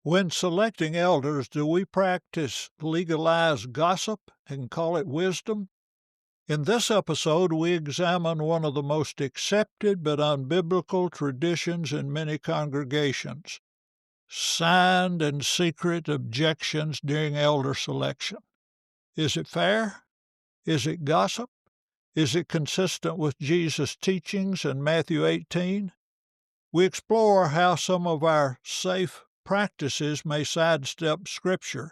When selecting elders, do we practice legalized gossip and call it wisdom? In this episode, we examine one of the most accepted but unbiblical traditions in many congregations: signed and secret objections during elder selection. Is it fair? Is it gossip? Is it consistent with Jesus' teachings in Matthew 18? We explore how some of our safe practices may sidestep Scripture,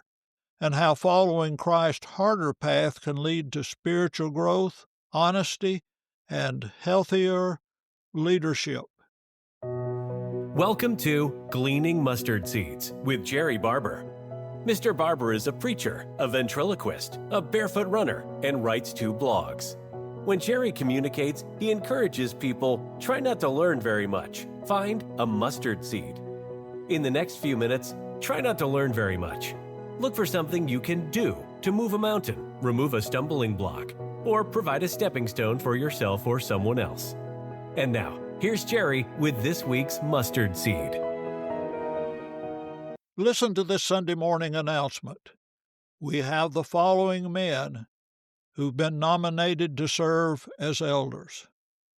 and how following Christ's harder path can lead to spiritual growth, honesty, and healthier leadership. Welcome to Gleaning Mustard Seeds with Jerrie Barber. Mr. Barber is a preacher, a ventriloquist, a barefoot runner, and writes 2 blogs. When Jerrie communicates, he encourages people, try not to learn very much. Find a mustard seed. In the next few minutes, try not to learn very much. Look for something you can do to move a mountain, remove a stumbling block, or provide a stepping stone for yourself or someone else. And now, here's Jerrie with this week's mustard seed. Listen to this Sunday morning announcement. We have the following men who've been nominated to serve as elders.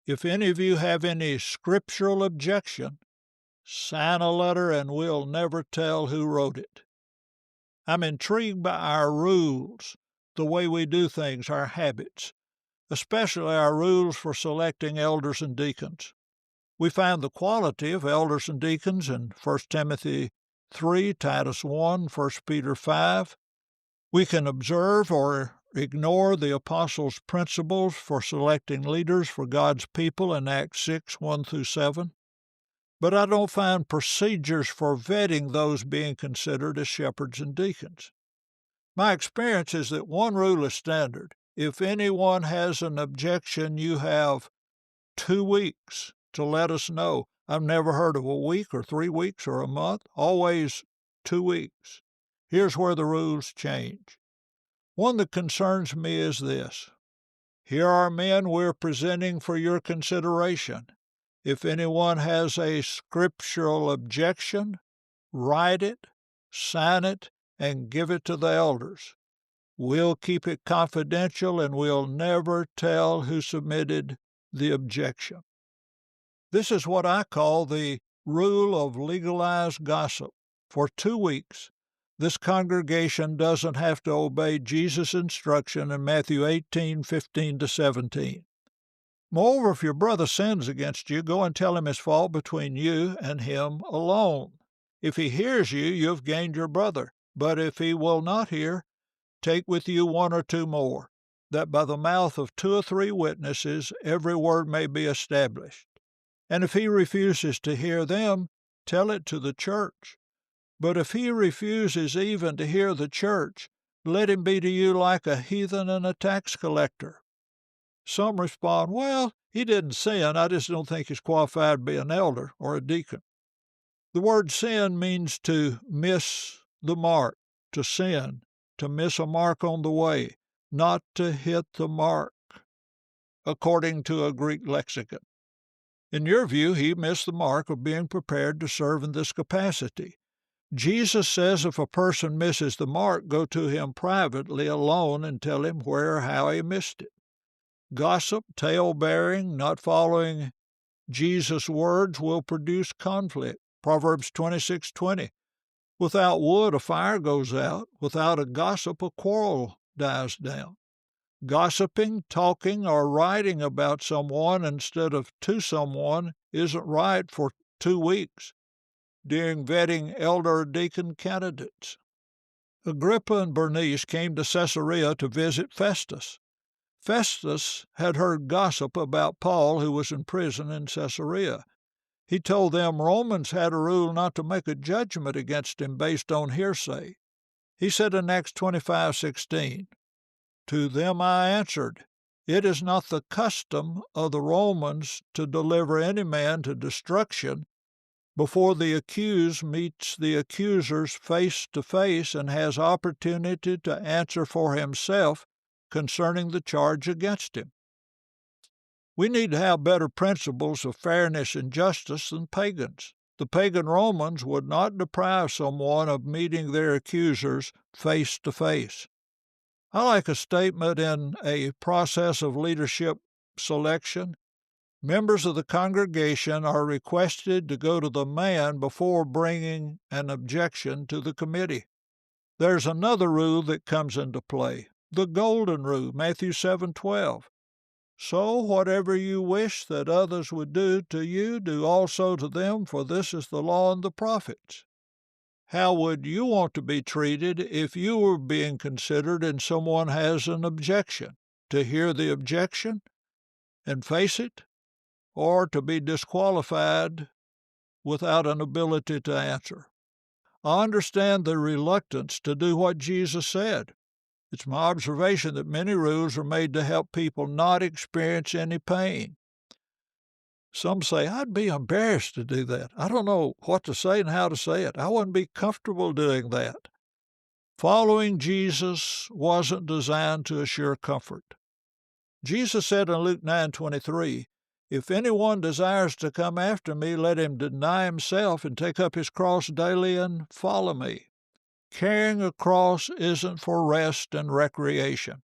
If any of you have any scriptural objection, sign a letter and we'll never tell who wrote it. I'm intrigued by our rules, the way we do things, our habits, especially our rules for selecting elders and deacons. We find the quality of elders and deacons in 1 Timothy 3, Titus 1, 1 Peter 5. We can observe or ignore the apostles' principles for selecting leaders for God's people in Acts 6, 1 through 7. But I don't find procedures for vetting those being considered as shepherds and deacons. My experience is that one rule is standard. If anyone has an objection, you have 2 weeks to let us know. I've never heard of a week or 3 weeks or a month, always 2 weeks. Here's where the rules change. One that concerns me is this. Here are men we're presenting for your consideration. If anyone has a scriptural objection, write it, sign it, and give it to the elders. We'll keep it confidential and we'll never tell who submitted the objection. This is what I call the rule of legalized gossip. For 2 weeks, this congregation doesn't have to obey Jesus' instruction in Matthew 18, 15 to 17. Moreover, if your brother sins against you, go and tell him his fault between you and him alone. If he hears you, you've gained your brother. But if he will not hear, take with you 1 or 2 more, that by the mouth of 2 or 3 witnesses every word may be established. And if he refuses to hear them, tell it to the church. But if he refuses even to hear the church, let him be to you like a heathen and a tax collector. Some respond, well, he didn't sin, I just don't think he's qualified to be an elder or a deacon. The word sin means to miss the mark, to sin, to miss a mark on the way, not to hit the mark, according to a Greek lexicon. In your view, he missed the mark of being prepared to serve in this capacity. Jesus says if a person misses the mark, go to him privately alone and tell him where or how he missed it. Gossip, tale-bearing, not following Jesus' words will produce conflict. Proverbs 26:20. Without wood, a fire goes out. Without a gossip, a quarrel dies down. Gossiping, talking, or writing about someone instead of to someone isn't right for 2 weeks during vetting elder or deacon candidates. Agrippa and Bernice came to Caesarea to visit Festus. Festus had heard gossip about Paul, who was in prison in Caesarea. He told them Romans had a rule not to make a judgment against him based on hearsay. He said in Acts 25:16, To them I answered, It is not the custom of the Romans to deliver any man to destruction before the accused meets the accusers face to face and has opportunity to answer for himself concerning the charge against him. We need to have better principles of fairness and justice than pagans. The pagan Romans would not deprive someone of meeting their accusers face to face. I like a statement in a process of leadership selection. Members of the congregation are requested to go to the man before bringing an objection to the committee. There's another rule that comes into play, the golden rule, Matthew 7:12. So whatever you wish that others would do to you, do also to them, for this is the law and the prophets. How would you want to be treated if you were being considered and someone has an objection? To hear the objection and face it, or to be disqualified without an ability to answer? I understand the reluctance to do what Jesus said. It's my observation that many rules are made to help people not experience any pain. Some say, I'd be embarrassed to do that. I don't know what to say and how to say it. I wouldn't be comfortable doing that. Following Jesus wasn't designed to assure comfort. Jesus said in Luke 9:23, if anyone desires to come after me, let him deny himself and take up his cross daily and follow me. Carrying a cross isn't for rest and recreation.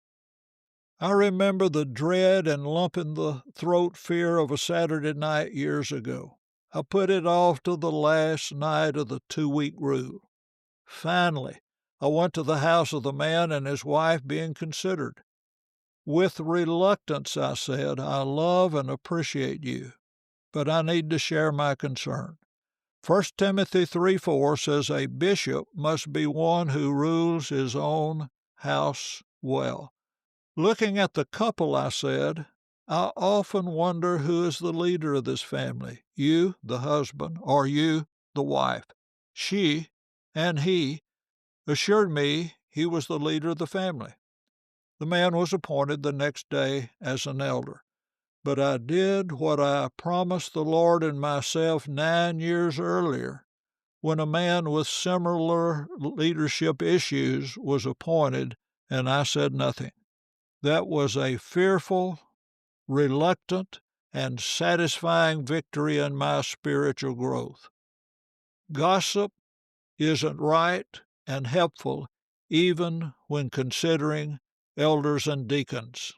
I remember the dread and lump in the throat fear of a Saturday night years ago. I put it off to the last night of the 2-week rule. Finally, I went to the house of the man and his wife being considered. With reluctance, I said, I love and appreciate you, but I need to share my concern. 1 Timothy 3:4 says a bishop must be one who rules his own house well. Looking at the couple, I said, I often wonder who is the leader of this family, you, the husband, or you, the wife. She and he assured me he was the leader of the family. The man was appointed the next day as an elder. But I did what I promised the Lord and myself 9 years earlier when a man with similar leadership issues was appointed, and I said nothing. That was a fearful, reluctant, and satisfying victory in my spiritual growth. Gossip isn't right and helpful even when considering elders and deacons.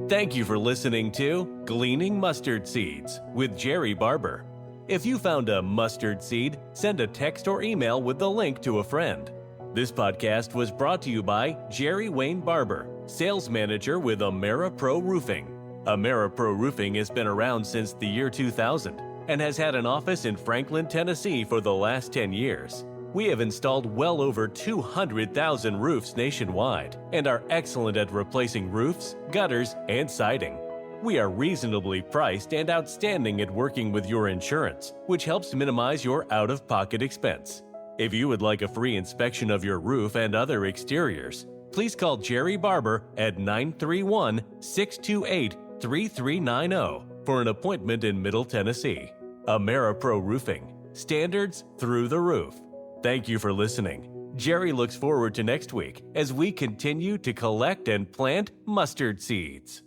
Thank you for listening to Gleaning Mustard Seeds with Jerrie Barber. If you found a mustard seed, send a text or email with the link to a friend. This podcast was brought to you by Jerrie Wayne Barber, Sales Manager with AmeriPro Roofing. AmeriPro Roofing has been around since the year 2000 and has had an office in Franklin, Tennessee for the last 10 years. We have installed well over 200,000 roofs nationwide and are excellent at replacing roofs, gutters, and siding. We are reasonably priced and outstanding at working with your insurance, which helps minimize your out-of-pocket expense. If you would like a free inspection of your roof and other exteriors, please call Jerrie Barber at 931-628-3390 for an appointment in Middle Tennessee. AmeriPro Roofing. Standards through the roof. Thank you for listening. Jerrie looks forward to next week as we continue to collect and plant mustard seeds.